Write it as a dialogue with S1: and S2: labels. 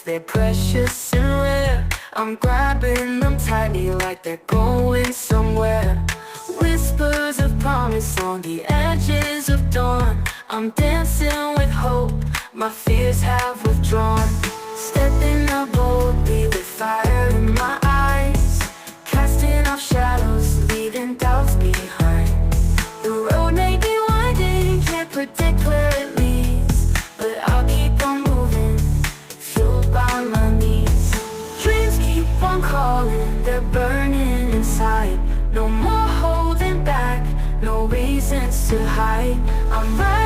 S1: they're precious and rare. I'm grabbing them tightly like they're going somewhere. Whispers of promise on the edges of dawn. I'm dancing with hope, my fears have withdrawn. Stepping up boldly with fire in my eyes, casting off shadows, leaving doubts behind. The road may be winding, can't predict where it leads, but I'll keep on moving, fueled by my needs. Dreams keep on calling, they're burning inside. No more holding back, no reasons to hide. I'm right